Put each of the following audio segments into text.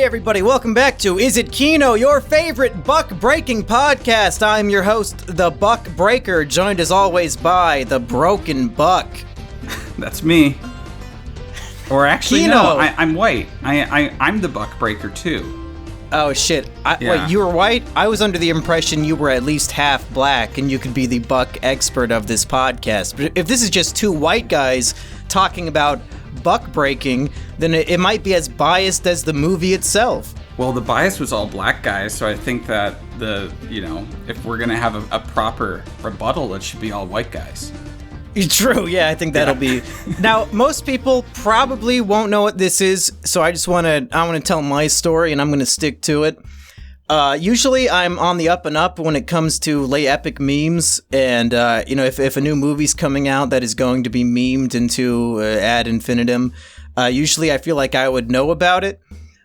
everybody, welcome back to Is It Kino, your favorite buck-breaking podcast. I'm your host, the Buck Breaker, joined as always by the Broken Buck. That's me. Or actually, Kino. no, I'm white. I'm the Buck Breaker, too. Oh, shit. Wait, you were white? I was under the impression you were at least half black, and you could be the buck expert of this podcast. But if this is just two white guys talking about buck breaking, then it might be as biased as the movie itself. Well, the bias was all black guys, so I think that if we're gonna have a proper rebuttal, it should be all white guys. True, yeah, I think that'll be. Now, most people probably won't know what this is, so I want to tell my story, and I'm going to stick to it. Usually, I'm on the up and up when it comes to late epic memes, and if a new movie's coming out that is going to be memed into ad infinitum, usually I feel like I would know about it.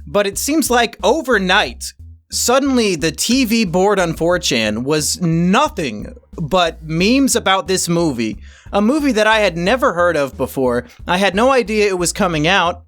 But it seems like overnight, suddenly the TV board on 4chan was nothing but memes about this movie. A movie that I had never heard of before. I had no idea it was coming out.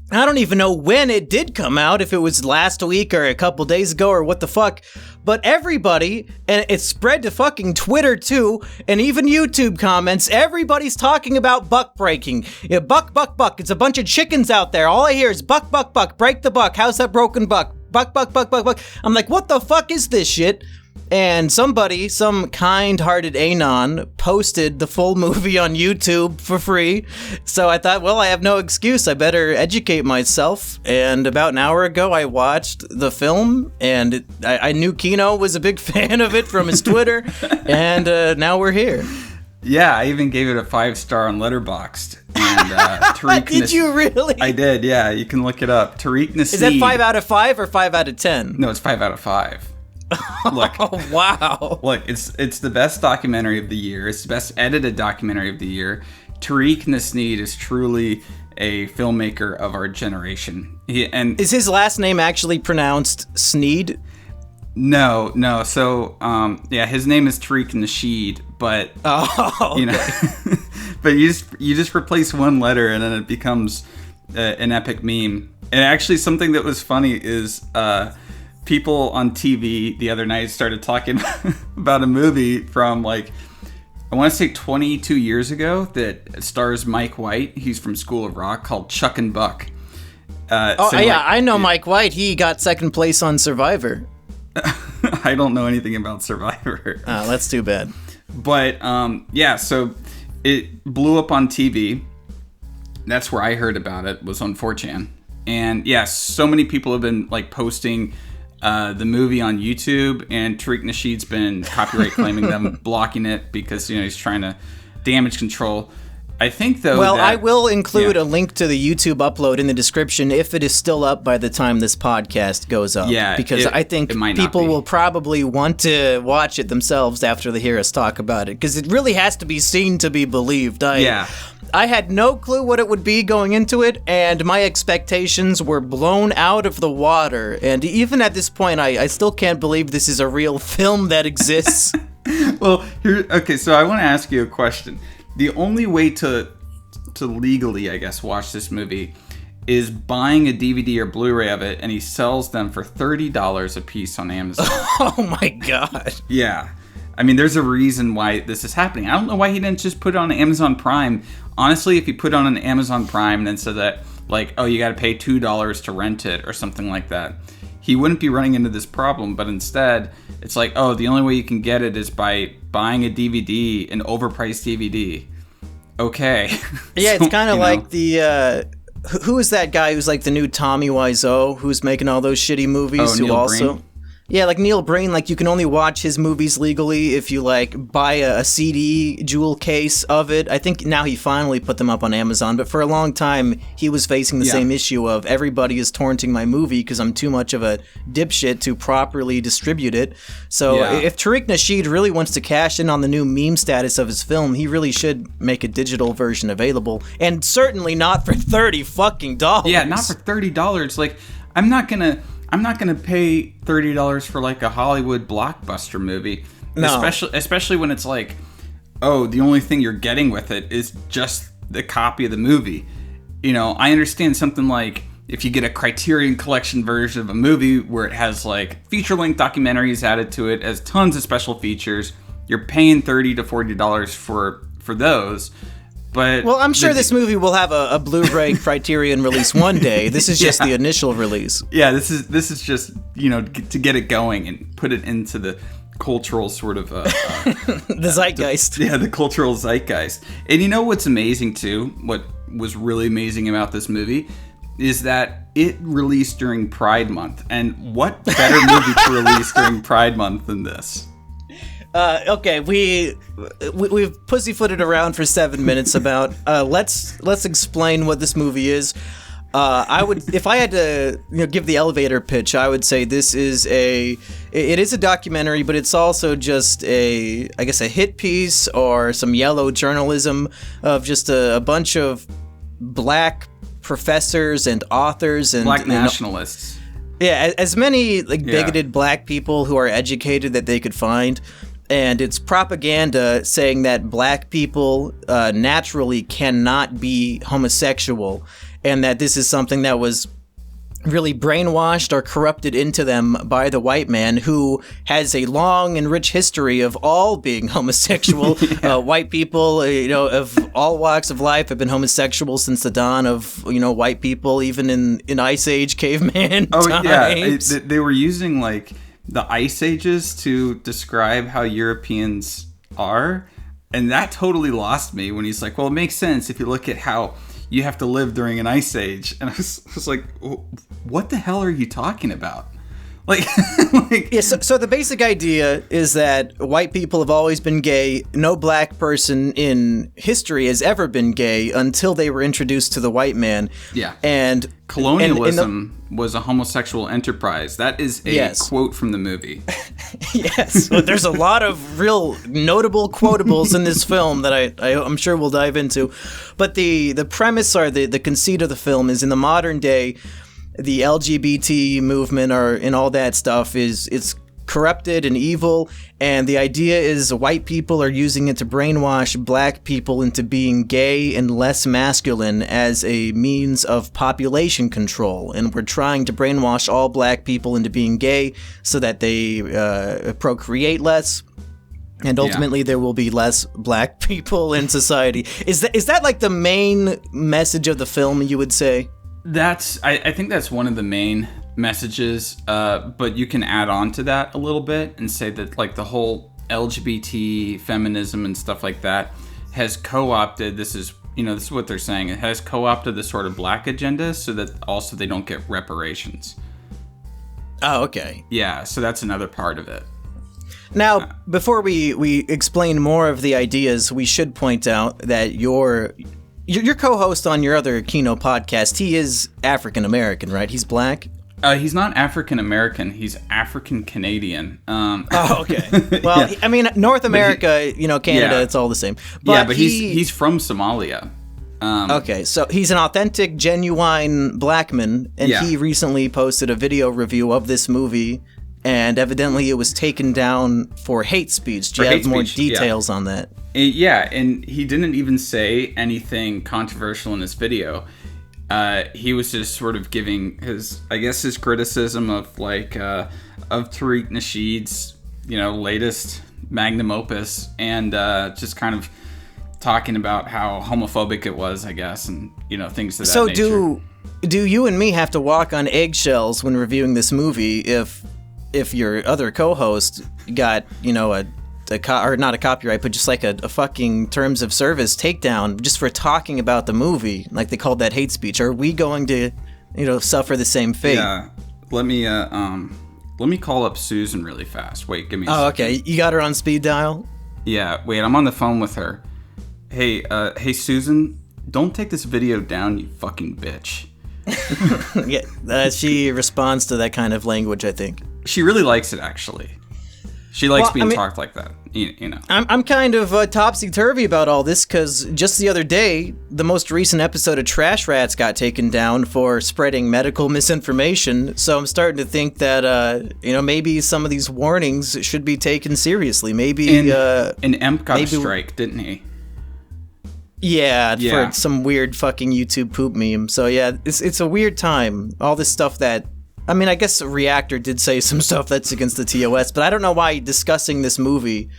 I don't even know when it did come out, if it was last week or a couple days ago or what the fuck. But everybody, and it spread to fucking Twitter too, and even YouTube comments, everybody's talking about buck breaking. Yeah, buck, buck, buck. It's a bunch of chickens out there. All I hear is buck, buck, buck. Break the buck. How's that broken buck? Buck, buck, buck, buck, buck. I'm like, what the fuck is this shit? And somebody, some kind-hearted anon, posted the full movie on YouTube for free. So I thought, well, I have no excuse. I better educate myself. And about an hour ago, I watched the film, and I knew Kino was a big fan of it from his Twitter. And now we're here. Yeah, I even gave it a 5-star on Letterboxd. And Tariq Did you really? I did, yeah. You can look it up. Tariq Nasheed. Is that 5 out of 5 or 5 out of 10? No, it's 5 out of 5. Look, oh, wow. Look, it's the best documentary of the year. It's the best edited documentary of the year. Tariq Nasheed is truly a filmmaker of our generation. Is his last name actually pronounced Sneed? No. So, his name is Tariq Nasheed, but but you just replace one letter and then it becomes an epic meme. And actually, something that was funny is people on TV the other night started talking about a movie from I want to say 22 years ago that stars Mike White. He's from School of Rock, called Chuck and Buck. I know Mike White. He got second place on Survivor. I don't know anything about Survivor. Oh, that's too bad. But so it blew up on TV. That's where I heard about it, was on 4chan. And yeah, so many people have been posting the movie on YouTube, and Tariq Nasheed's been copyright claiming them, blocking it because he's trying to damage control. I think though. Well, I will include a link to the YouTube upload in the description if it is still up by the time this podcast goes up. Yeah, because I think people will probably want to watch it themselves after they hear us talk about it, because it really has to be seen to be believed. I had no clue what it would be going into it, and my expectations were blown out of the water. And even at this point, I still can't believe this is a real film that exists. Well, so I want to ask you a question. The only way to legally, I guess, watch this movie is buying a DVD or Blu-ray of it, and he sells them for $30 a piece on Amazon. Oh my god. Yeah. I mean, there's a reason why this is happening. I don't know why he didn't just put it on Amazon Prime. Honestly, if he put it on an Amazon Prime and then said that, you got to pay $2 to rent it or something like that, he wouldn't be running into this problem. But instead, it's the only way you can get it is by buying a DVD, an overpriced DVD. Okay. Yeah, it's kind of like the... who is that guy who's the new Tommy Wiseau, who's making all those shitty movies? Neil Breen? Yeah, Neil Breen, you can only watch his movies legally if you, buy a CD jewel case of it. I think now he finally put them up on Amazon, but for a long time, he was facing the same issue of everybody is torrenting my movie because I'm too much of a dipshit to properly distribute it. So if Tariq Nasheed really wants to cash in on the new meme status of his film, he really should make a digital version available, and certainly not for $30 fucking dollars. Yeah, not for $30. I'm not gonna pay $30 for a Hollywood blockbuster movie. No. Especially when it's the only thing you're getting with it is just the copy of the movie. I understand something like if you get a Criterion Collection version of a movie where it has like feature-length documentaries added to it, as tons of special features, you're paying $30 to $40 for those. But well, I'm sure this movie will have a Blu-ray Criterion release one day. This is just the initial release. Yeah, this is just, you know, to get it going and put it into the cultural sort of the zeitgeist. The cultural zeitgeist. And you know what's amazing too? What was really amazing about this movie is that it released during Pride Month. And what better movie to release during Pride Month than this? Okay, we've pussyfooted around for 7 minutes about let's explain what this movie is. I would, if I had to, give the elevator pitch, I would say it is a documentary, but it's also just a hit piece or some yellow journalism of just a bunch of black professors and authors and black nationalists. As many bigoted black people who are educated that they could find. And it's propaganda saying that black people naturally cannot be homosexual, and that this is something that was really brainwashed or corrupted into them by the white man, who has a long and rich history of all being homosexual. White people, of all walks of life have been homosexual since the dawn of, white people, even in Ice Age caveman times. Yeah, they were using the Ice Ages to describe how Europeans are, and that totally lost me when he's like, well, it makes sense if you look at how you have to live during an ice age. And I was like, what the hell are you talking about? So the basic idea is that white people have always been gay. No black person in history has ever been gay until they were introduced to the white man. Yeah. And colonialism was a homosexual enterprise. That is a quote from the movie. Yes. Well, there's a lot of real notable quotables in this film that I'm sure we'll dive into. But the premise or the conceit of the film is, in the modern day, the LGBT movement and all that stuff it's corrupted and evil, and the idea is white people are using it to brainwash black people into being gay and less masculine as a means of population control. And we're trying to brainwash all black people into being gay so that they procreate less. And ultimately, there will be less black people in society. Is that like the main message of the film, you would say? I think that's one of the main messages, but you can add on to that a little bit and say that the whole LGBT feminism and stuff like that has co-opted, this is what they're saying, it has co-opted the sort of black agenda so that also they don't get reparations. Oh, okay. Yeah, so that's another part of it. Now, before we explain more of the ideas, we should point out that your co-host on your other Kino podcast, he is African-American, right? He's black? He's not African-American. He's African-Canadian. Okay. Well, I mean, North America, Canada, it's all the same. But he's from Somalia. Okay, so he's an authentic, genuine black man, and he recently posted a video review of this movie, and evidently it was taken down for hate speech. Do you have more details on that? Yeah, and he didn't even say anything controversial in this video. He was just sort of giving his criticism of Tariq Nasheed's, latest magnum opus, and just kind of talking about how homophobic it was, I guess, and things of that nature. So do you and me have to walk on eggshells when reviewing this movie if your other co-host got or not a copyright, but just a fucking terms of service takedown just for talking about the movie, like they called that hate speech? Are we going to, suffer the same fate? Yeah. Let me call up Susan really fast. Wait, give me a second. Okay. You got her on speed dial? Yeah. Wait, I'm on the phone with her. Hey, Susan, don't take this video down, you fucking bitch. Yeah. She responds to that kind of language, I think. She really likes it, actually. She likes being talked like that, I'm kind of topsy-turvy about all this, because just the other day, the most recent episode of Trash Rats got taken down for spreading medical misinformation, so I'm starting to think that, maybe some of these warnings should be taken seriously. Maybe... And Emp got a strike, didn't he? Yeah, Yeah. for some weird fucking YouTube poop meme. So yeah, it's a weird time. All this stuff that, I mean, I guess Reactor did say some stuff that's against the TOS, but I don't know why discussing this movie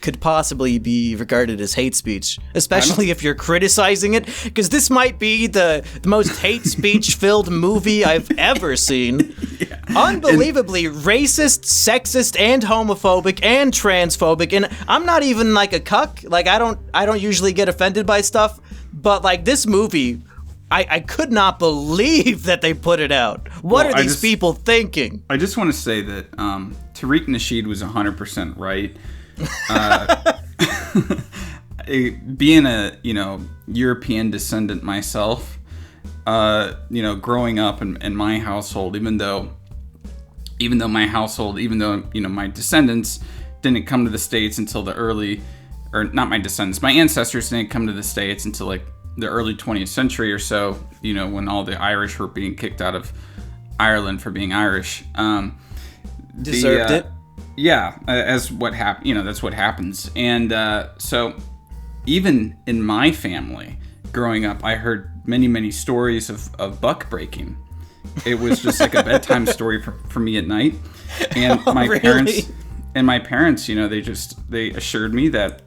could possibly be regarded as hate speech, especially if you're criticizing it, because this might be the most hate speech filled movie I've ever seen. Yeah. Unbelievably racist, sexist, and homophobic and transphobic, and I'm not even like a cuck. Like I don't usually get offended by stuff, but like this movie, I could not believe that they put it out. What are these people thinking? I just want to say that Tariq Nasheed was 100% right. Being a European descendant myself, growing up in my household, even though my descendants didn't come to the States until my ancestors didn't come to the States until like the early 20th century or so, when all the Irish were being kicked out of Ireland for being Irish. Deserved it. Yeah, as what happened, that's what happens. And so even in my family growing up, I heard many, many stories of buck breaking. It was just like a bedtime story for me at night. And my parents, they assured me that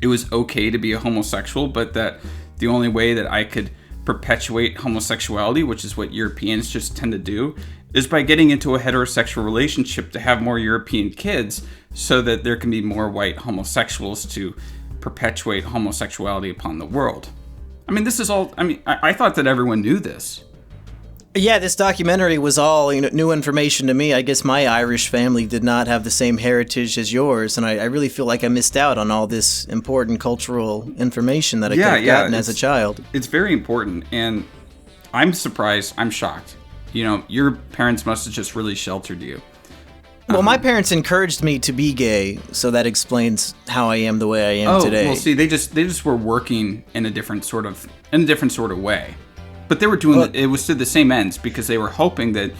it was okay to be a homosexual, but that the only way that I could perpetuate homosexuality, which is what Europeans just tend to do, is by getting into a heterosexual relationship to have more European kids so that there can be more white homosexuals to perpetuate homosexuality upon the world. I mean, this is all, I thought that everyone knew this. Yeah, this documentary was all new information to me. I guess my Irish family did not have the same heritage as yours, and I really feel like I missed out on all this important cultural information that I could have gotten as a child. It's very important, and I'm surprised, I'm shocked. Your parents must have just really sheltered you. Well, my parents encouraged me to be gay, so that explains how I am the way I am today. Well, see, they just were working in a different sort of way. But they were doing it was to the same ends, because they were hoping that,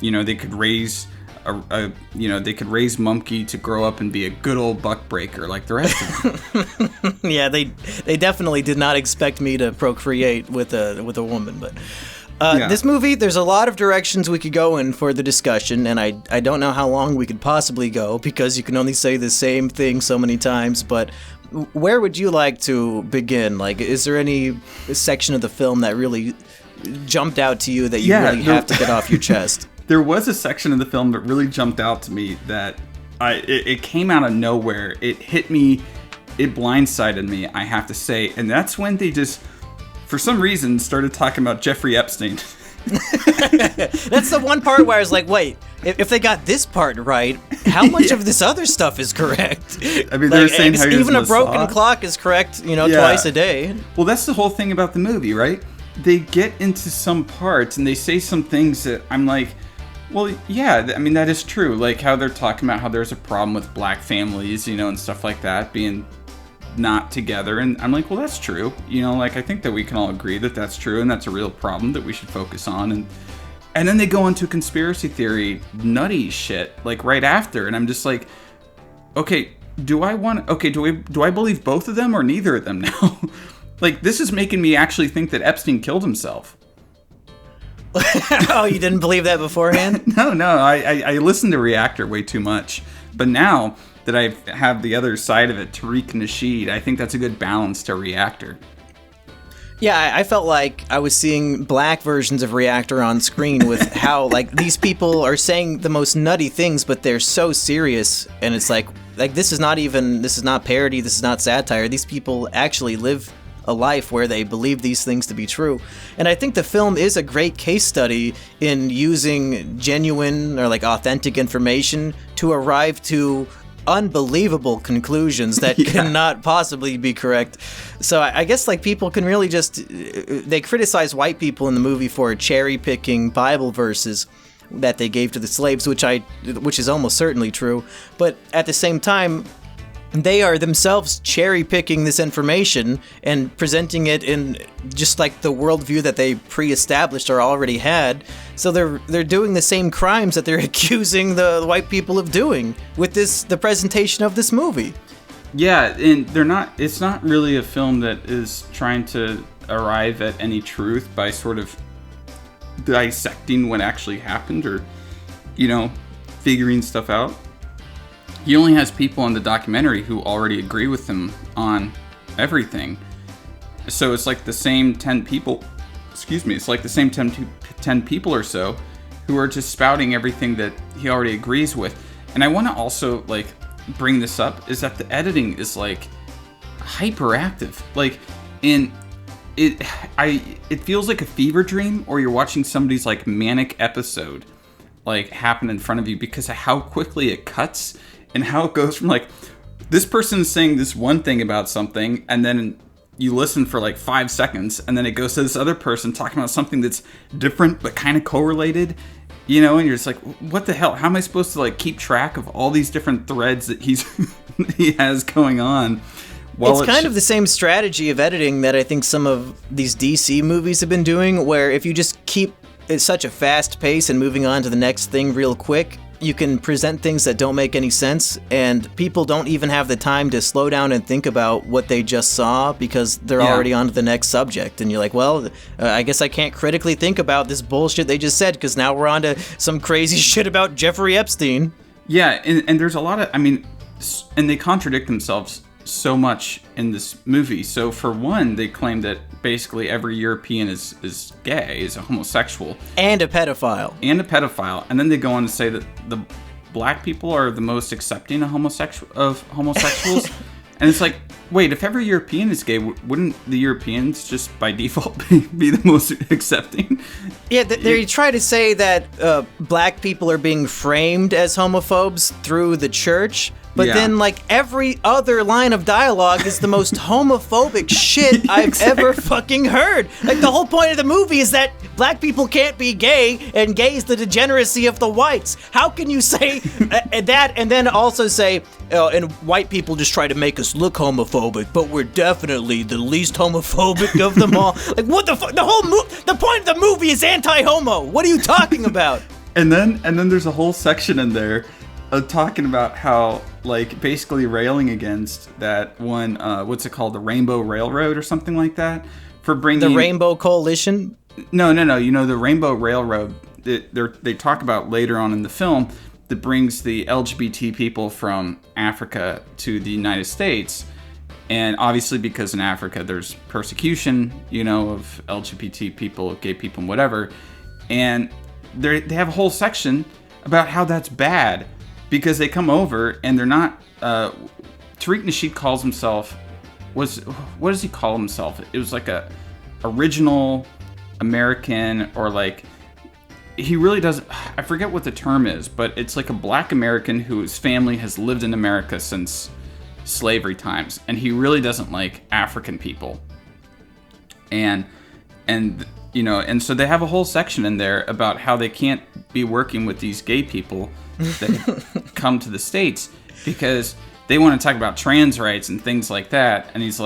they could raise they could raise Mumkey to grow up and be a good old buck breaker like the rest of them. Yeah, they definitely did not expect me to procreate with a woman, but this movie, there's a lot of directions we could go in for the discussion, and I don't know how long we could possibly go, because you can only say the same thing so many times, but where would you like to begin? Like, is there any section of the film that really jumped out to you that you really have to get off your chest? There was a section of the film that really jumped out to me that it came out of nowhere. It hit me, it blindsided me, I have to say, and that's when they just, for some reason, started talking about Jeffrey Epstein. That's the one part where I was like, wait, if they got this part right, how much of this other stuff is correct? I mean, they're saying how even a broken clock is correct, twice a day. Well, that's the whole thing about the movie, right? They get into some parts and they say some things that I'm like, well, yeah, I mean, that is true. Like how they're talking about how there's a problem with black families, and stuff like that being not together, and I'm like, well, that's true. I think that we can all agree that that's true, and that's a real problem that we should focus on. And then they go into conspiracy theory nutty shit like right after, and I'm just like, okay, do I believe both of them or neither of them now? Like, this is making me actually think that Epstein killed himself. Oh, you didn't believe that beforehand? No, I listened to Reactor way too much, but now that I have the other side of it, Tariq Nasheed, I think that's a good balance to Reactor. Yeah, I felt like I was seeing black versions of Reactor on screen with how, like, these people are saying the most nutty things, but they're so serious, and it's like this is not parody, this is not satire. These people actually live a life where they believe these things to be true. And I think the film is a great case study in using genuine or, like, authentic information to arrive to unbelievable conclusions that cannot possibly be correct. So I guess, like, people can really just, they criticize white people in the movie for cherry picking Bible verses that they gave to the slaves, which is almost certainly true. But at the same time, they are themselves cherry picking this information and presenting it in just like the worldview that they pre-established or already had. So they're doing the same crimes that they're accusing the white people of doing with the presentation of this movie. Yeah, and they're not. It's not really a film that is trying to arrive at any truth by sort of dissecting what actually happened, or figuring stuff out. He only has people in the documentary who already agree with him on everything. So it's like the same 10 people. Excuse me. It's like the same 10 people or so who are just spouting everything that he already agrees with. And I want to also bring this up, is that the editing is hyperactive. It feels like a fever dream, or you're watching somebody's manic episode happen in front of you, because of how quickly it cuts and how it goes from this person is saying this one thing about something, and then you listen for 5 seconds, and then it goes to this other person talking about something that's different but kind of correlated. And you're just what the hell? How am I supposed to keep track of all these different threads that he has going on? Well, it's kind of the same strategy of editing that I think some of these DC movies have been doing, where if you just keep at such a fast pace and moving on to the next thing real quick, you can present things that don't make any sense, and people don't even have the time to slow down and think about what they just saw, because they're already on to the next subject. And you're I guess I can't critically think about this bullshit they just said, because now we're on to some crazy shit about Jeffrey Epstein. Yeah, and there's a lot of, and they contradict themselves so much in this movie. So for one, they claim that basically every European is gay, is a homosexual. And a pedophile. And then they go on to say that the black people are the most accepting of homosexuals. And it's wait, if every European is gay, wouldn't the Europeans just by default be the most accepting? Yeah, they try to say that black people are being framed as homophobes through the church. But then, every other line of dialogue is the most homophobic shit I've ever fucking heard. The whole point of the movie is that black people can't be gay, and gay is the degeneracy of the whites. How can you say that and then also say, and white people just try to make us look homophobic, but we're definitely the least homophobic of them all? What the fuck? The point of the movie is anti-homo. What are you talking about? And then there's a whole section in there talking about how, basically railing against that one, what's it called, the Rainbow Railroad or something like that, for bringing... The Rainbow Coalition? No, the Rainbow Railroad, they talk about later on in the film, that brings the LGBT people from Africa to the United States. And obviously because in Africa there's persecution, of LGBT people, gay people, and whatever. And they have a whole section about how that's bad, because they come over and they're not... Tariq Nasheed calls himself... What does he call himself? It was a original American, or he really doesn't... I forget what the term is, but it's a black American whose family has lived in America since slavery times, and he really doesn't like African people. And so they have a whole section in there about how they can't be working with these gay people that come to the States, because they want to talk about trans rights and things like that. And he's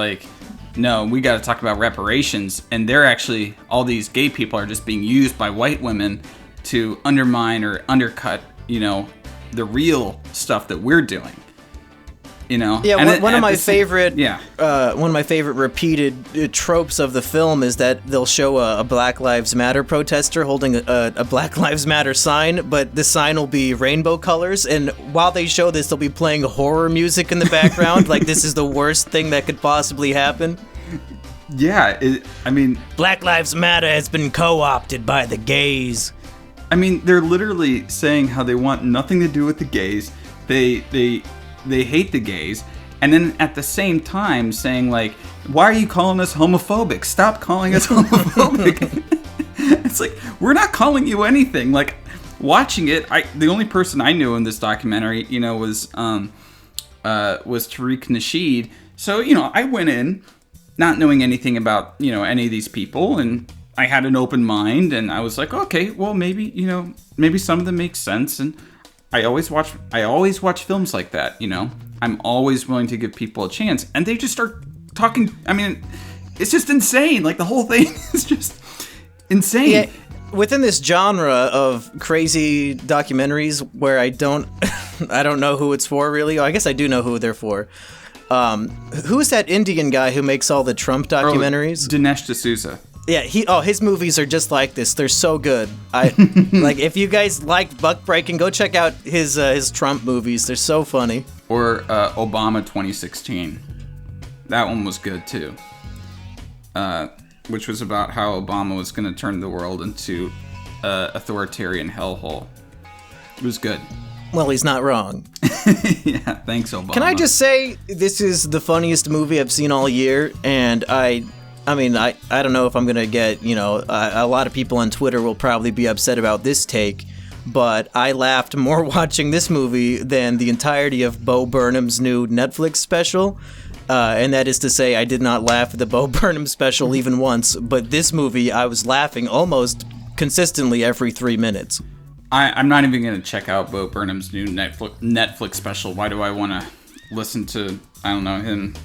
no, we got to talk about reparations. And they're actually, all these gay people are just being used by white women to undermine or undercut, the real stuff that we're doing. Yeah, one of my favorite repeated tropes of the film is that they'll show a Black Lives Matter protester holding a Black Lives Matter sign, but the sign will be rainbow colors, and while they show this, they'll be playing horror music in the background, this is the worst thing that could possibly happen. Yeah, Black Lives Matter has been co-opted by the gays. They're literally saying how they want nothing to do with the gays. They hate the gays, and then at the same time saying why are you calling us homophobic? Stop calling us homophobic. It's we're not calling you anything. Watching it, the only person I knew in this documentary, was Tariq Nasheed. So, I went in not knowing anything about, any of these people, and I had an open mind, and I was okay, well, maybe some of them make sense. And I always watch films like that, I'm always willing to give people a chance, and they just start talking. It's just insane. The whole thing is just insane. Yeah, within this genre of crazy documentaries where I don't know who it's for, really. I guess I do know who they're for. Who's that Indian guy who makes all the Trump documentaries? Dinesh D'Souza. Yeah, his movies are just like this. They're so good. Like, if you guys like buck breaking, go check out his Trump movies. They're so funny. Or Obama 2016. That one was good too. Which was about how Obama was going to turn the world into authoritarian hellhole. It was good. Well, he's not wrong. Yeah, thanks, Obama. Can I just say, this is the funniest movie I've seen all year, and I mean, I don't know if I'm going to get, a lot of people on Twitter will probably be upset about this take, but I laughed more watching this movie than the entirety of Bo Burnham's new Netflix special. And that is to say, I did not laugh at the Bo Burnham special even once, but this movie, I was laughing almost consistently every 3 minutes. I'm not even going to check out Bo Burnham's new Netflix special. Why do I want to listen to, him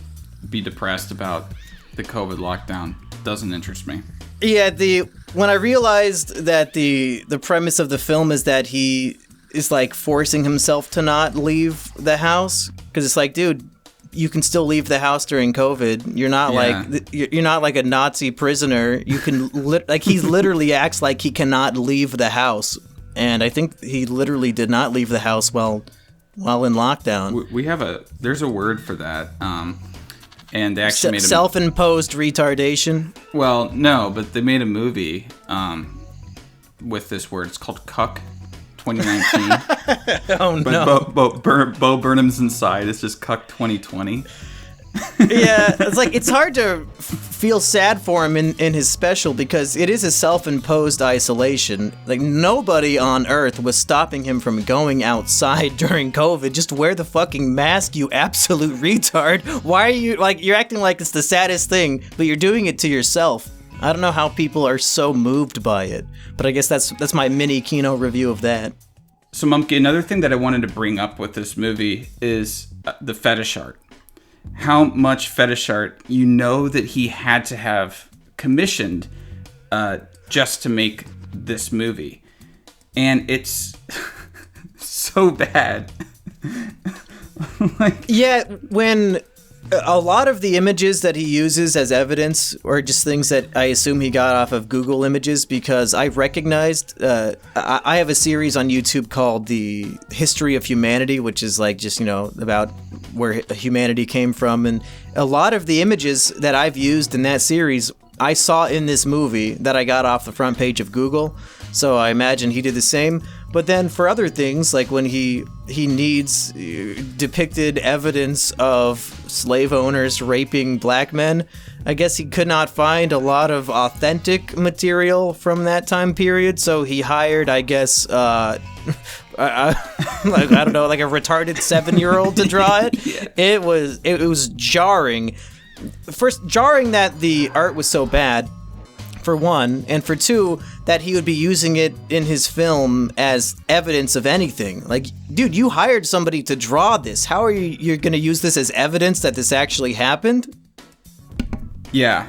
be depressed about the COVID lockdown? Doesn't interest me. Yeah, when I realized that the premise of the film is that he is like forcing himself to not leave the house, because it's like, dude, you can still leave the house during COVID. You're not you're not like a Nazi prisoner. You can he literally acts like he cannot leave the house, and I think he literally did not leave the house while in lockdown. There's a word for that. And they actually made self-imposed retardation. Well, no, but they made a movie with this word. It's called Cuck 2019. Oh, but no. Bo Burnham's inside. It's just Cuck 2020. Yeah, it's hard to feel sad for him in his special, because it is a self-imposed isolation. Like, nobody on Earth was stopping him from going outside during COVID. Just wear the fucking mask, you absolute retard. Why are you, you're acting like it's the saddest thing, but you're doing it to yourself. I don't know how people are so moved by it, but I guess that's my mini Kino review of that. So, Mumke, another thing that I wanted to bring up with this movie is the fetish art. How much fetish art that he had to have commissioned just to make this movie. And it's so bad. Yeah, when a lot of the images that he uses as evidence are just things that I assume he got off of Google Images, because I recognized, I have a series on YouTube called The History of Humanity, which is about where humanity came from. And a lot of the images that I've used in that series, I saw in this movie that I got off the front page of Google. So I imagine he did the same. But then for other things, like when he needs depicted evidence of slave owners raping black men, I guess he could not find a lot of authentic material from that time period. So he hired, I guess, I don't know, like a retarded 7-year-old to draw it. Yeah. It was jarring. First, jarring that the art was so bad, for one, and for two, that he would be using it in his film as evidence of anything. Like, dude, you hired somebody to draw this. How are you're going to use this as evidence that this actually happened? Yeah.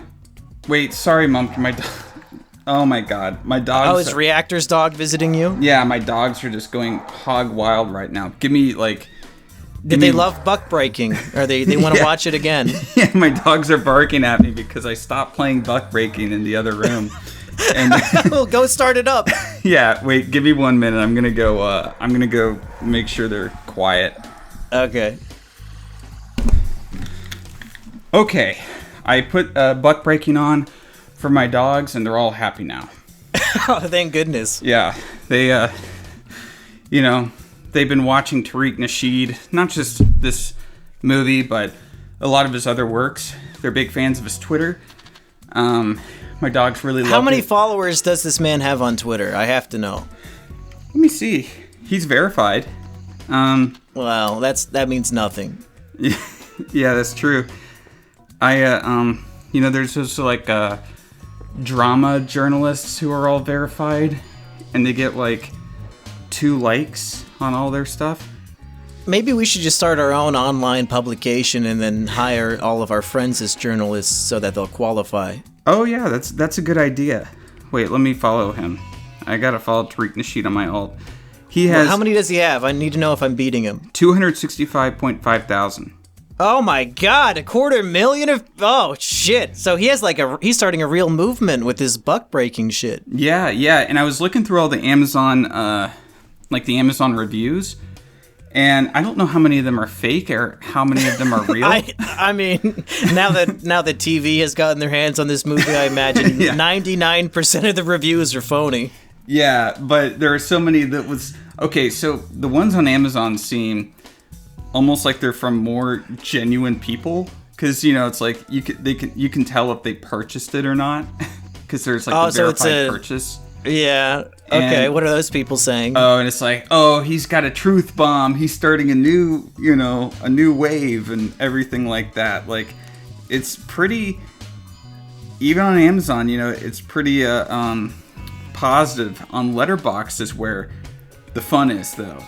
Wait, sorry, Mom. Oh my god, my dogs. Oh, is Reactor's dog visiting you? Yeah, my dogs are just going hog wild right now. Give me Did they love buck breaking? Or they want to watch it again? Yeah, my dogs are barking at me because I stopped playing buck breaking in the other room. And well, go start it up. Yeah, wait, give me 1 minute. I'm gonna go make sure they're quiet. Okay. Okay, I put buck breaking on for my dogs, and they're all happy now. Oh, thank goodness. Yeah, they, they've been watching Tariq Nasheed, not just this movie, but a lot of his other works. They're big fans of his Twitter. My dogs really love it. How many followers does this man have on Twitter? I have to know. Let me see. He's verified. Well, that means nothing. Yeah, that's true. There's also drama journalists who are all verified, and they get 2 likes on all their stuff. Maybe we should just start our own online publication and then hire all of our friends as journalists so that they'll qualify. Oh yeah, that's a good idea. Wait, let me follow him. I gotta follow Tariq Nasheed on my alt. He has. Well, how many does he have? I need to know if I'm beating him. 265.5 thousand. Oh my God, $250,000 of oh shit! So he has he's starting a real movement with this buck breaking shit. Yeah. And I was looking through all the Amazon, the Amazon reviews, and I don't know how many of them are fake or how many of them are real. I mean, now that TV has gotten their hands on this movie, I imagine 99% of the reviews are phony. Yeah, but there are so many that was okay. So the ones on Amazon seem almost like they're from more genuine people, because it's like you can tell if they purchased it or not, because there's like a verified purchase. Yeah. Okay. And, what are those people saying? Oh, and it's like, oh, he's got a truth bomb. He's starting a new wave and everything like that. Like, it's pretty. Even on Amazon, it's pretty positive. On Letterboxd is where the fun is, though.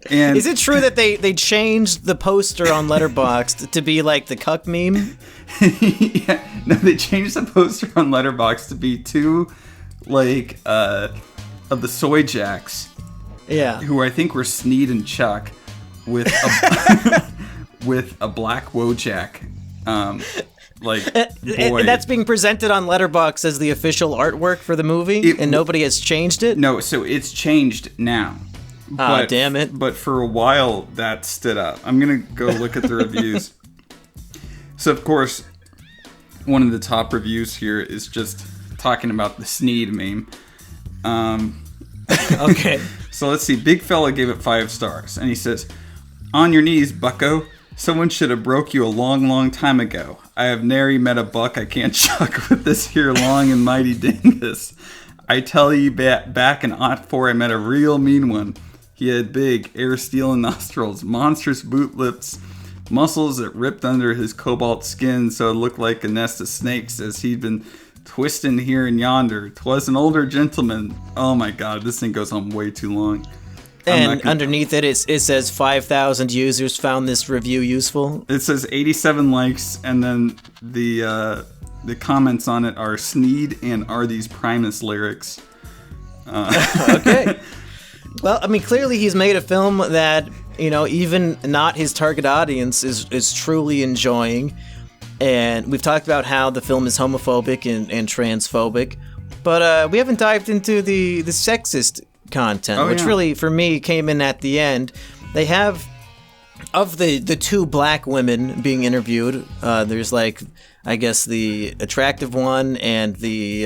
And is it true that they changed the poster on Letterboxd to be like the cuck meme? Yeah, no, they changed the poster on Letterboxd to be two, of the Soy Jacks. Yeah. Who I think were Sneed and Chuck, with a with a black Wojak, boy. And that's being presented on Letterboxd as the official artwork for the movie, and nobody has changed it? No, so it's changed now. Ah, damn it. But for a while, that stood up. I'm going to go look at the reviews. So, of course, one of the top reviews here is just talking about the Sneed meme. Okay. So, let's see. Big Fella gave it 5 stars. And he says, "On your knees, bucko. Someone should have broke you a long, long time ago. I have nary met a buck I can't chuck with this here long and mighty dingus. I tell you, back in '04, I met a real mean one. He had big, air-stealing nostrils, monstrous boot lips, muscles that ripped under his cobalt skin so it looked like a nest of snakes as he'd been twisting here and yonder. 'Twas an older gentleman." Oh my God, this thing goes on way too long. And underneath it says 5,000 users found this review useful. It says 87 likes, and then the comments on it are Sneed and Are These Primus lyrics. Okay. Well, I mean, clearly he's made a film that, even not his target audience is truly enjoying. And we've talked about how the film is homophobic and transphobic. But we haven't dived into the sexist content, which really, for me, came in at the end. They have, of the 2 black women being interviewed, there's I guess the attractive one and the...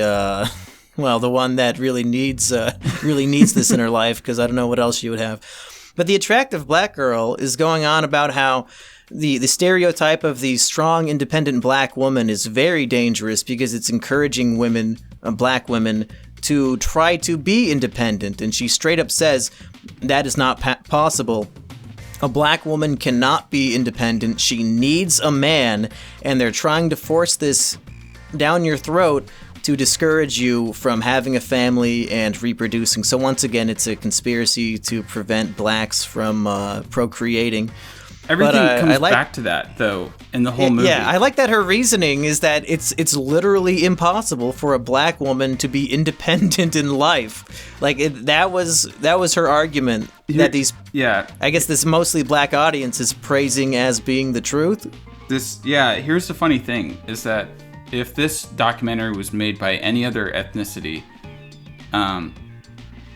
the one that really needs this in her life, because I don't know what else she would have. But the attractive black girl is going on about how the stereotype of the strong, independent black woman is very dangerous because it's encouraging black women, to try to be independent. And she straight up says that is not possible. A black woman cannot be independent. She needs a man, and they're trying to force this down your throat to discourage you from having a family and reproducing. So once again, it's a conspiracy to prevent blacks from procreating. Everything comes back to that, though, in the whole movie. Yeah, I like that her reasoning is that it's literally impossible for a black woman to be independent in life. That was her argument. That these, I guess this mostly black audience is praising as being the truth. Here's the funny thing, is that if this documentary was made by any other ethnicity,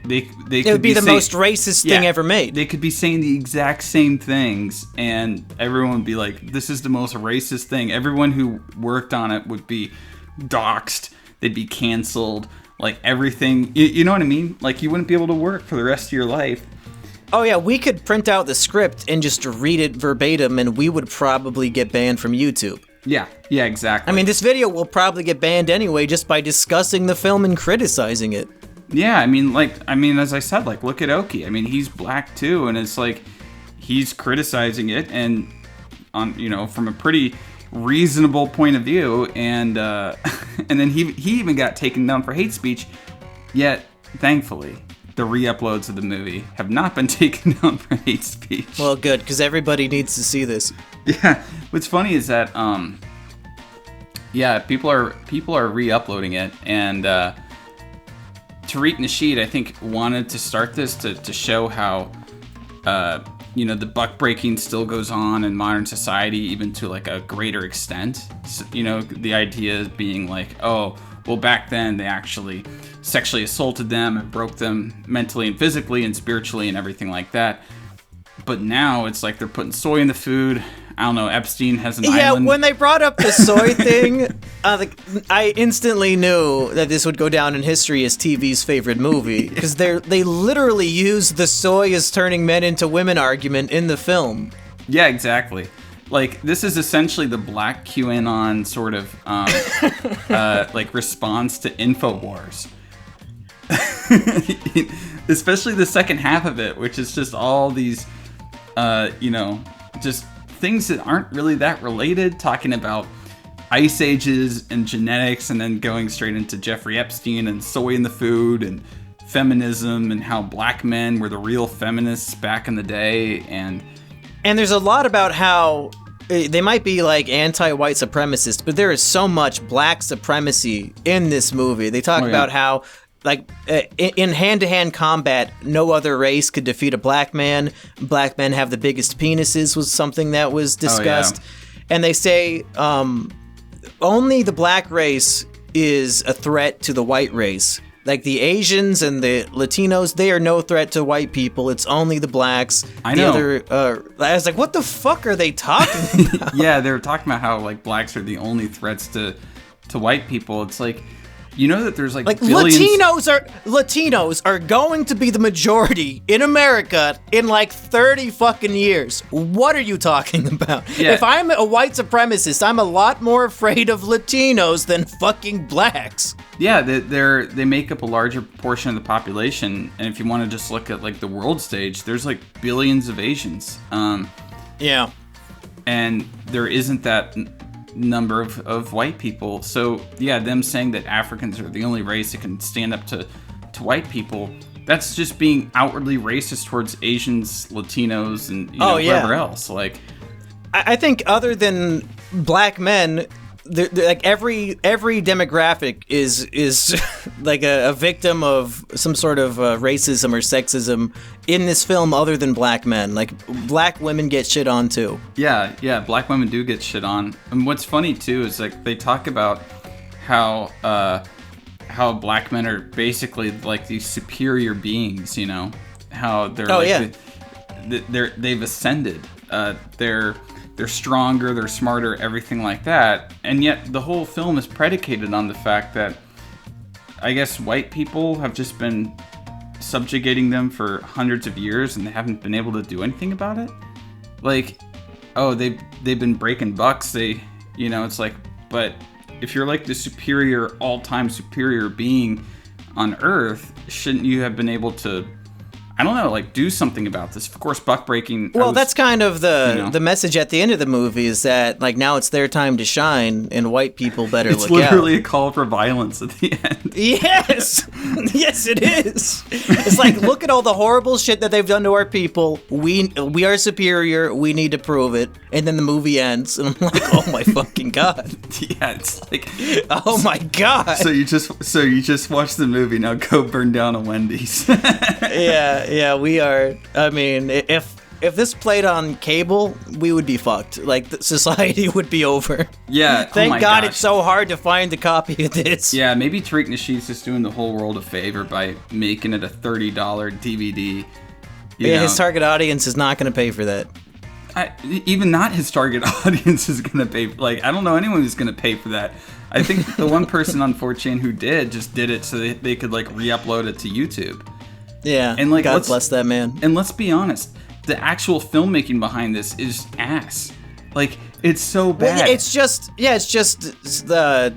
it would be the most racist thing ever made. They could be saying the exact same things, and everyone would be like, "This is the most racist thing." Everyone who worked on it would be doxxed. They'd be canceled. Everything. You know what I mean? You wouldn't be able to work for the rest of your life. Oh yeah, we could print out the script and just read it verbatim, and we would probably get banned from YouTube. Yeah, exactly. I mean, this video will probably get banned anyway just by discussing the film and criticizing it. Yeah, I mean, as I said, look at Oki. I mean, he's black too, and it's he's criticizing it, and from a pretty reasonable point of view, and and then he even got taken down for hate speech. Yet, thankfully, the re-uploads of the movie have not been taken down for hate speech. Well, good, because everybody needs to see this. Yeah, what's funny is that people are re-uploading it, and Tariq Nasheed, I think, wanted to start this to show how the buck breaking still goes on in modern society, even to like a greater extent. So, the idea being like, oh, well, back then they actually sexually assaulted them and broke them mentally and physically and spiritually and everything like that. But now it's like they're putting soy in the food. I don't know, Epstein has an island. Yeah, when they brought up the soy thing, I instantly knew that this would go down in history as TV's favorite movie. Because they literally use the soy is turning men into women argument in the film. Yeah, exactly. Like, this is essentially the black QAnon sort of, like, response to InfoWars. Especially the second half of it, which is just all these, just things that aren't really that related, talking about ice ages and genetics, and then going straight into Jeffrey Epstein and soy in the food and feminism and how black men were the real feminists back in the day. And there's a lot about how they might be like anti-white supremacists, but there is so much black supremacy in this movie. They talk about how, like, in hand-to-hand combat, no other race could defeat a black man. Black men have the biggest penises was something that was discussed. And they say only the black race is a threat to the white race. Like, the Asians and the Latinos, they are no threat to white people. It's only the blacks. I know. I was like, what the fuck are they talking about? Yeah, they were talking about how, like, blacks are the only threats to white people. It's like, you know that there's like billions... Latinos are going to be the majority in America in like 30 fucking years. What are you talking about? Yeah. If I'm a white supremacist, I'm a lot more afraid of Latinos than fucking blacks. Yeah, they make up a larger portion of the population, and if you want to just look at like the world stage, there's like billions of Asians. Yeah. And there isn't that number of white people. So yeah, them saying that Africans are the only race that can stand up to white people, that's just being outwardly racist towards Asians, Latinos, and whoever else. Like, I think other than black men, like every demographic is like a victim of some sort of racism or sexism in this film, other than black men. Like, black women get shit on too. Yeah, black women do get shit on. And what's funny too is like they talk about how black men are basically like these superior beings. How they're they've ascended. They're stronger, they're smarter, everything like that. And yet the whole film is predicated on the fact that I guess white people have just been subjugating them for hundreds of years and they haven't been able to do anything about it. Like, oh, they've been breaking bucks. It's like, but if you're like the superior, all-time superior being on Earth, shouldn't you have been able to, I don't know, like, do something about this? Of course, buck breaking. Well, that's kind of the message at the end of the movie, is that like now it's their time to shine, and white people better look out. It's literally a call for violence at the end. Yes, yes, it is. It's like, look at all the horrible shit that they've done to our people. We are superior. We need to prove it. And then the movie ends, and I'm like, oh my fucking god. Yeah, it's like, oh my god. So you just watched the movie. Now go burn down a Wendy's. Yeah, we are. I mean, if this played on cable, we would be fucked. Like, society would be over. Yeah. Thank God it's so hard to find a copy of this. Yeah, maybe Tariq Nasheed's just doing the whole world a favor by making it a $30 DVD. His target audience is not going to pay for that. Even not his target audience is going to pay. Like, I don't know anyone who's going to pay for that. I think the one person on 4chan who did it so they could like re-upload it to YouTube. Yeah, and like, God bless that man. And let's be honest, the actual filmmaking behind this is ass. Like, it's so bad. Well, it's just the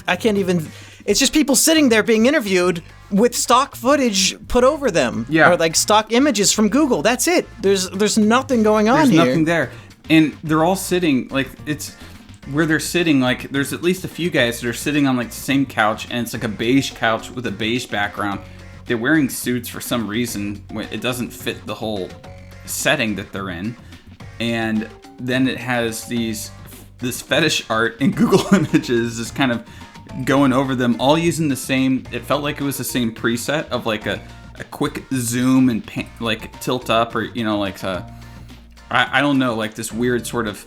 I can't even. It's just people sitting there being interviewed with stock footage put over them. Yeah. Or like stock images from Google. That's it. There's nothing going on here. There's nothing there. And they're all sitting, like, it's where they're sitting, like, there's at least a few guys that are sitting on, like, the same couch, and it's like a beige couch with a beige background. They're wearing suits for some reason. It doesn't fit the whole setting that they're in. And then it has this fetish art in Google Images is kind of going over them, all using the same, it felt like it was the same preset of like a a quick zoom and like tilt up, or like I don't know, like this weird sort of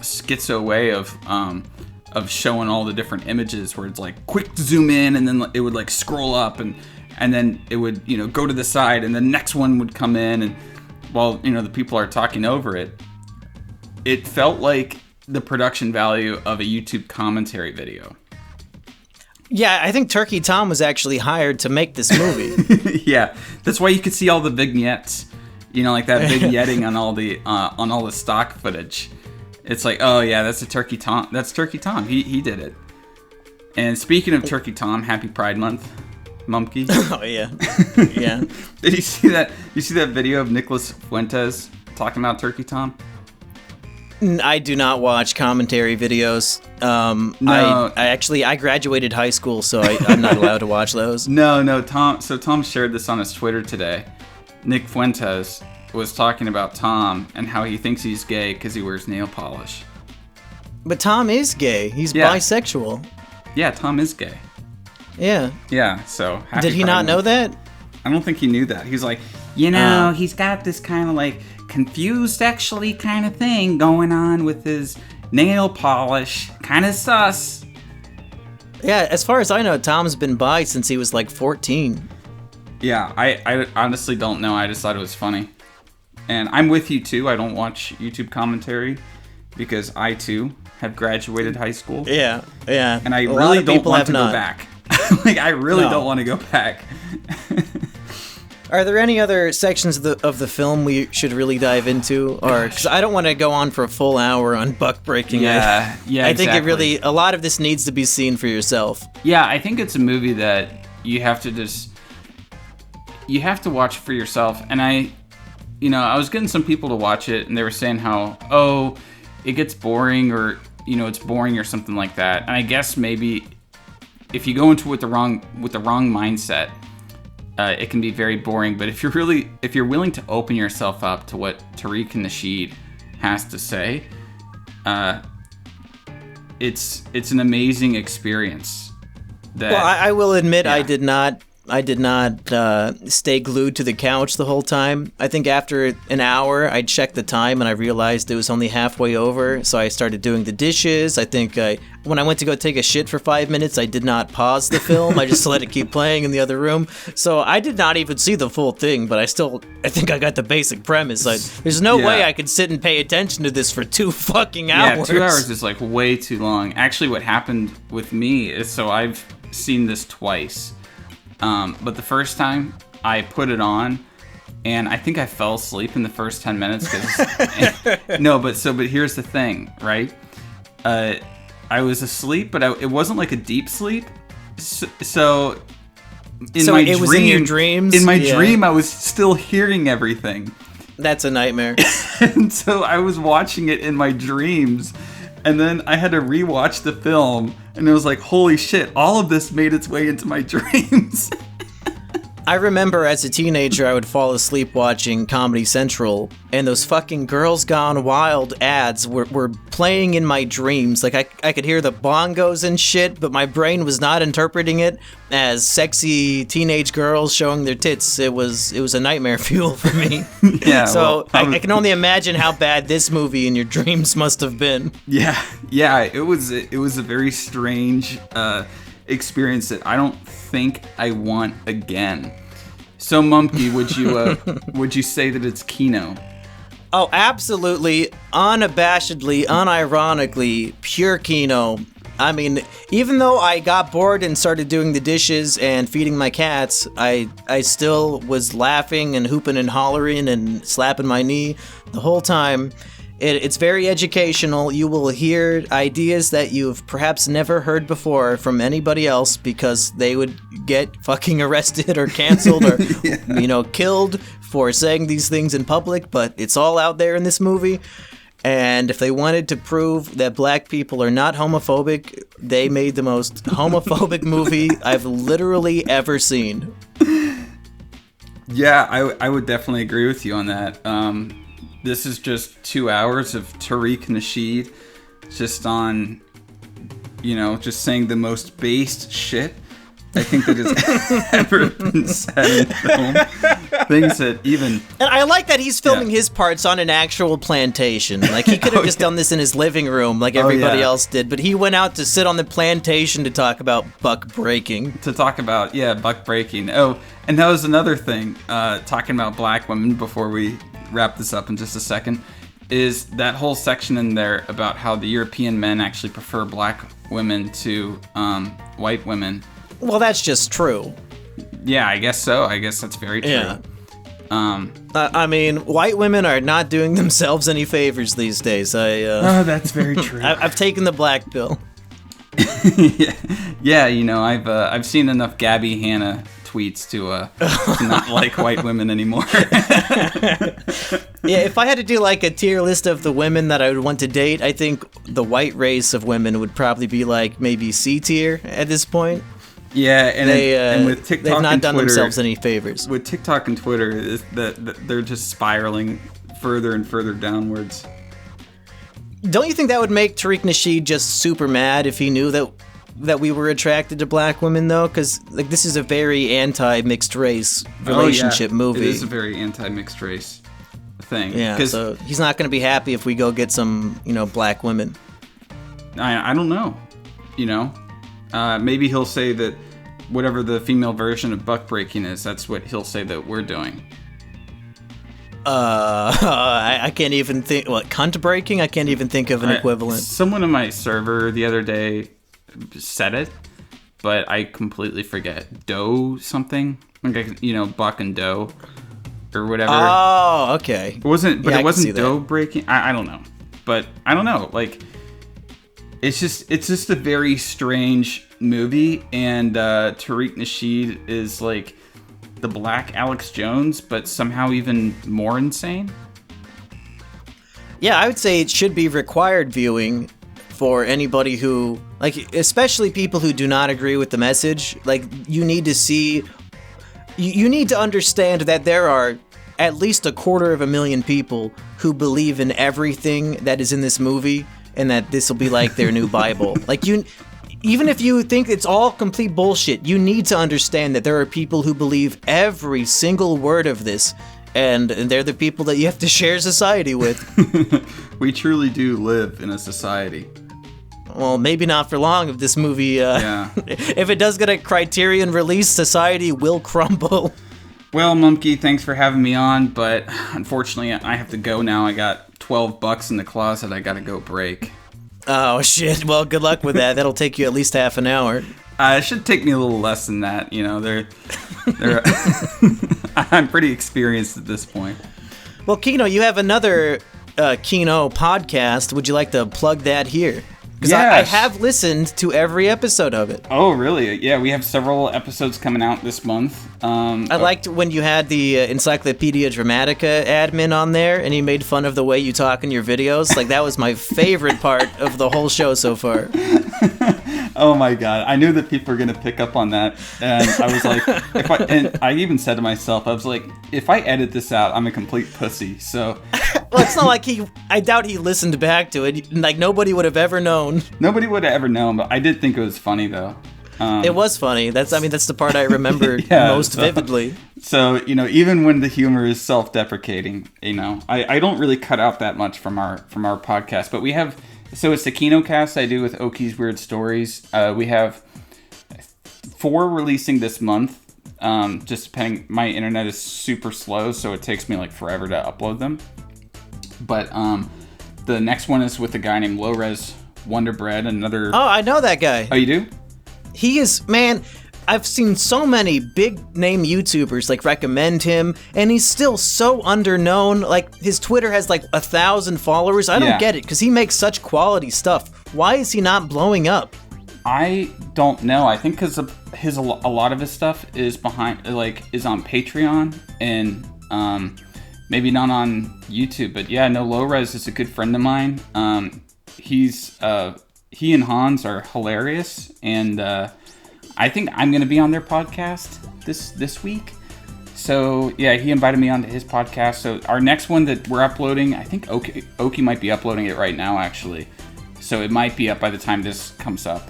schizo way of showing all the different images where it's like quick zoom in and then it would like scroll up and then it would go to the side and the next one would come in, and while the people are talking over it, it felt like the production value of a YouTube commentary video. Yeah, I think Turkey Tom was actually hired to make this movie. Yeah, that's why you could see all the vignettes, like that vignetting on all the stock footage. It's like, oh yeah, that's Turkey Tom. That's Turkey Tom. He did it. And speaking of Turkey Tom, Happy Pride Month, Mumkey. Oh yeah, yeah. Did you see that? You see that video of Nicholas Fuentes talking about Turkey Tom? I do not watch commentary videos. No. I graduated high school, so I'm not allowed to watch those. No, Tom. So Tom shared this on his Twitter today. Nick Fuentes was talking about Tom and how he thinks he's gay because he wears nail polish. But Tom is gay. He's bisexual. Yeah, Tom is gay. Yeah. Yeah, so... Did he not know that? I don't think he knew that. He's like, he's got this kind of like confused sexually kind of thing going on with his nail polish. Kind of sus. Yeah, as far as I know, Tom's been bi since he was like 14. Yeah, I honestly don't know. I just thought it was funny. And I'm with you too. I don't watch YouTube commentary because I too have graduated high school. Yeah. And I really don't want to go back. Like, I really don't want to go back. Are there any other sections of the film we should really dive into? Or, because I don't want to go on for a full hour on buck breaking. Yeah, I think a lot of this needs to be seen for yourself. Yeah, I think it's a movie that you have to watch for yourself. And I was getting some people to watch it, and they were saying how, it gets boring, or, it's boring or something like that. And I guess maybe if you go into it with the wrong mindset, it can be very boring. But if you're willing to open yourself up to what Tariq Nasheed has to say, it's an amazing experience. I will admit, yeah. I did not stay glued to the couch the whole time. I think after an hour, I checked the time and I realized it was only halfway over, so I started doing the dishes. I think when I went to go take a shit for 5 minutes, I did not pause the film. I just let it keep playing in the other room. So I did not even see the full thing, but I think I got the basic premise. There's no way I could sit and pay attention to this for 2 fucking hours. Yeah, 2 hours is like way too long. Actually, what happened with me is, so I've seen this twice. But the first time I put it on, and I think I fell asleep in the first 10 minutes. But here's the thing, right? I was asleep, but it wasn't like a deep sleep. So it was in your dreams? In my dream, I was still hearing everything. That's a nightmare. And so I was watching it in my dreams, and then I had to rewatch the film, and it was like, holy shit, all of this made its way into my dreams. I remember as a teenager, I would fall asleep watching Comedy Central, and those fucking Girls Gone Wild ads were playing in my dreams. Like, I could hear the bongos and shit, but my brain was not interpreting it as sexy teenage girls showing their tits. It was a nightmare fuel for me. Yeah. So I can only imagine how bad this movie in your dreams must have been. Yeah. It was a very strange experience that I don't think I want again. So, Mumkey, would you say that it's Kino? Oh, absolutely, unabashedly, unironically, pure Kino. I mean, even though I got bored and started doing the dishes and feeding my cats, I still was laughing and hooping and hollering and slapping my knee the whole time. It's very educational. You will hear ideas that you've perhaps never heard before from anybody else because they would get fucking arrested or canceled or, killed for saying these things in public, but it's all out there in this movie. And if they wanted to prove that black people are not homophobic, they made the most homophobic movie I've literally ever seen. Yeah, I would definitely agree with you on that. This is just 2 hours of Tariq Nasheed just on, just saying the most based shit I think that has ever been said in film. Things that even... And I like that he's filming his parts on an actual plantation. Like, he could have just done this in his living room like everybody else did, but he went out to sit on the plantation to talk about buck breaking. Buck breaking. Oh, and that was another thing, talking about black women before we wrap this up in just a second, is that whole section in there about how the European men actually prefer black women to white women. Well, that's just true. Yeah, I guess so. I guess that's very true. Yeah. I mean, white women are not doing themselves any favors these days. That's very true. I've taken the black pill. Yeah, you know, I've seen enough Gabby Hanna tweets to not like white women anymore. Yeah, if I had to do like a tier list of the women that I would want to date, I think the white race of women would probably be like maybe C tier at this point. Yeah, and with TikTok they've not and done Twitter, themselves any favors. With TikTok and Twitter, they're just spiraling further and further downwards. Don't you think that would make Tariq Nasheed just super mad if he knew that we were attracted to black women, though? Because like this is a very anti-mixed race relationship movie. It is a very anti-mixed race thing. Yeah, so he's not going to be happy if we go get some, black women. I don't know. Maybe he'll say that whatever the female version of buck breaking is, that's what he'll say that we're doing. I can't even think. What, cunt breaking? I can't even think of an equivalent. Someone on my server the other day said it, but I completely forget. Doe something? Like, buck and doe or whatever. Oh, okay. It wasn't doe breaking. I don't know. But I don't know. Like, it's just a very strange movie, and Tariq Nasheed is like the black Alex Jones, but somehow even more insane. Yeah, I would say it should be required viewing for anybody who, like, especially people who do not agree with the message. Like, you need to see, you need to understand that there are at least 250,000 people who believe in everything that is in this movie, and that this will be like their new Bible. Like, even if you think it's all complete bullshit, you need to understand that there are people who believe every single word of this, and they're the people that you have to share society with. We truly do live in a society. Well, maybe not for long if this movie, if it does get a Criterion release, society will crumble. Well, Mumkey, thanks for having me on, but unfortunately I have to go now. I got $12 in the closet I gotta go break. Oh, shit. Well, good luck with that. That'll take you at least half an hour. It should take me a little less than that. They're I'm pretty experienced at this point. Well, Kino, you have another Kino podcast. Would you like to plug that here? Because I have listened to every episode of it. Oh, really? Yeah, we have several episodes coming out this month. I liked when you had the Encyclopedia Dramatica admin on there, and he made fun of the way you talk in your videos. Like, that was my favorite part of the whole show so far. Oh my god, I knew that people were going to pick up on that, and I was like, and I even said to myself, I was like, if I edit this out, I'm a complete pussy, so... Well, it's not like I doubt he listened back to it, like, nobody would have ever known. Nobody would have ever known, but I did think it was funny, though. It was funny. That's the part I remember most vividly. So, even when the humor is self-deprecating, I don't really cut out that much from our podcast, but we have... So it's the Kino cast I do with Oki's Weird Stories. We have 4 releasing this month. Just depending, my internet is super slow, so it takes me like forever to upload them. But the next one is with a guy named Low Res Wonder Bread, another... Oh, I know that guy. Oh, you do? He is, man... I've seen so many big-name YouTubers, like, recommend him, and he's still so underknown. Like, his Twitter has, 1,000 followers. I don't get it, because he makes such quality stuff. Why is he not blowing up? I don't know. I think because of a lot of his stuff is is on Patreon, and maybe not on YouTube. But yeah, no, Low Res is a good friend of mine. He and Hans are hilarious, and... I think I'm going to be on their podcast this week. So, yeah, he invited me onto his podcast. So, our next one that we're uploading, I think Oki might be uploading it right now, actually. So, it might be up by the time this comes up.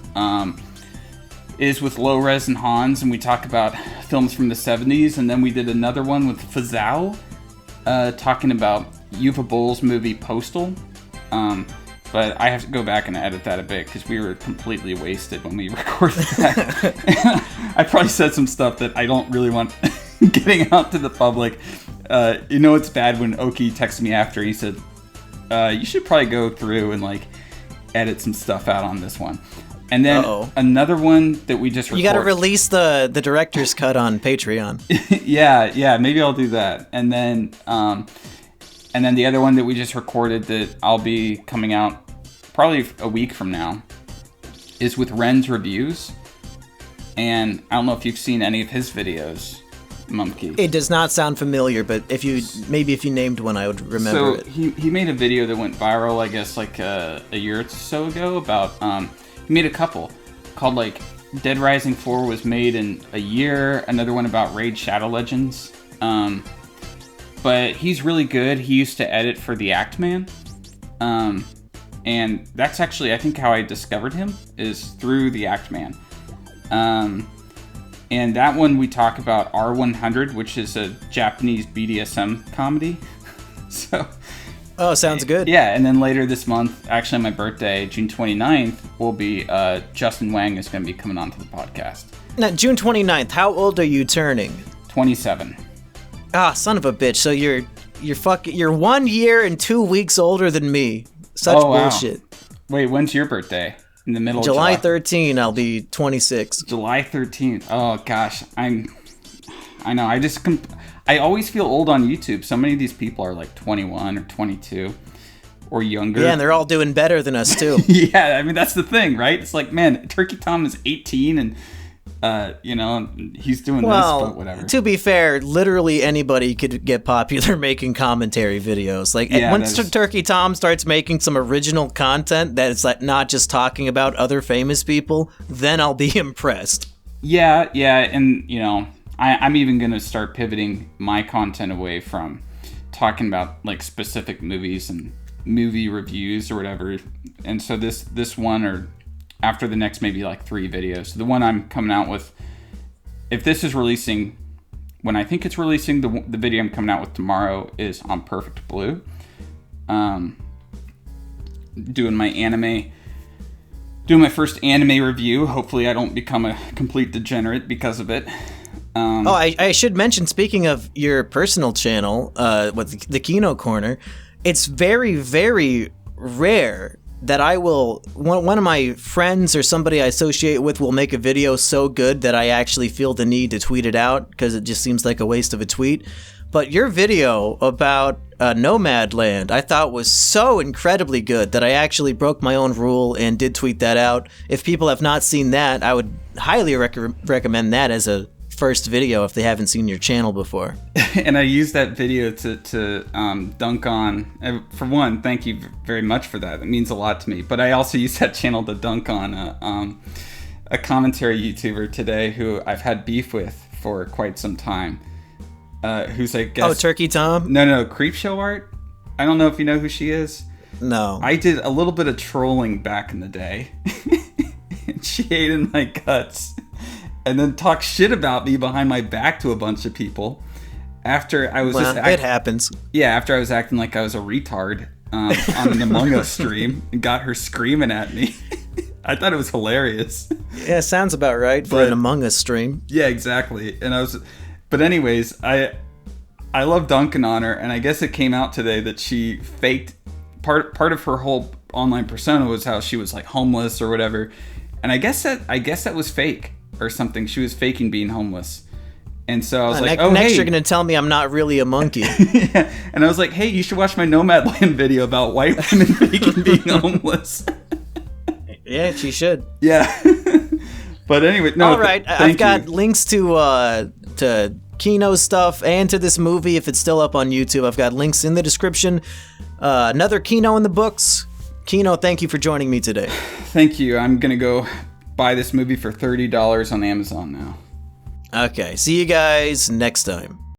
is with Low Res and Hans, and we talk about films from the 70s, and then we did another one with Fazal, talking about Uwe Boll's movie Postal. But I have to go back and edit that a bit because we were completely wasted when we recorded that. I probably said some stuff that I don't really want getting out to the public. It's bad when Oki texted me after. He said, you should probably go through and like edit some stuff out on this one. And then another one that we just recorded. You got to release the director's cut on Patreon. yeah, maybe I'll do that. And then the other one that we just recorded that I'll be coming out probably a week from now is with Ren's Reviews. And I don't know if you've seen any of his videos, Mumkey. It does not sound familiar, but if you named one, I would remember it. He made a video that went viral, I guess, like a year or so ago about, he made a couple called like Dead Rising 4 was made in a year, another one about Raid Shadow Legends. But he's really good. He used to edit for The Act Man. And that's actually, I think, how I discovered him, is through The Act Man. And that one we talk about R100, which is a Japanese BDSM comedy. Oh, sounds good. Yeah, and then later this month, actually on my birthday, June 29th, will be Justin Wang is going to be coming onto the podcast. Now, June 29th, how old are you turning? 27. Ah, son of a bitch. So you're 1 year and 2 weeks older than me. Such bullshit. Wait, when's your birthday? In the middle of July 13, I'll be 26. July 13th. Oh gosh, I know. I always feel old on YouTube. So many of these people are like 21 or 22 or younger. Yeah, and they're all doing better than us too. Yeah, I mean that's the thing, right? It's like, man, Turkey Tom is 18 and he's doing this, but whatever. To be fair, literally anybody could get popular making commentary videos. Like, once Turkey Tom starts making some original content that is like not just talking about other famous people, then I'll be impressed. Yeah, and I'm even gonna start pivoting my content away from talking about like specific movies and movie reviews or whatever. And so this one, or after the next maybe like 3 videos. So the one I'm coming out with, if this is releasing, when I think it's releasing, the video I'm coming out with tomorrow is on Perfect Blue. Doing my first anime review. Hopefully I don't become a complete degenerate because of it. I should mention, speaking of your personal channel, with the Kino Corner, it's very, very rare that one of my friends or somebody I associate with will make a video so good that I actually feel the need to tweet it out, because it just seems like a waste of a tweet. But your video about Nomadland I thought was so incredibly good that I actually broke my own rule and did tweet that out. If people have not seen that, I would highly recommend that as a first video if they haven't seen your channel before. And I used that video to dunk on, for one, thank you very much for that. It means a lot to me. But I also used that channel to dunk on a commentary YouTuber today who I've had beef with for quite some time. Who's, I guess... Oh, Turkey Tom? No, Creepshow Art. I don't know if you know who she is. No. I did a little bit of trolling back in the day. And she hated my guts. And then talk shit about me behind my back to a bunch of people after I was it happens. Yeah, after I was acting like I was a retard on an Among Us stream and got her screaming at me. I thought it was hilarious. Yeah, sounds about right for an Among Us stream. Yeah, exactly. But anyways, I love dunking on her, and I guess it came out today that she faked part of her whole online persona was how she was like homeless or whatever, and I guess that was fake. Or something. She was faking being homeless. And so I was like, next you're going to tell me I'm not really a monkey. Yeah. And I was like, hey, you should watch my Nomadland video about white women faking being homeless. Yeah, she should. Yeah. But anyway, no. All right. I've got links to Kino's stuff and to this movie if it's still up on YouTube. I've got links in the description. Another Kino in the books. Kino, thank you for joining me today. Thank you. I'm going to go buy this movie for $30 on Amazon now. Okay, see you guys next time.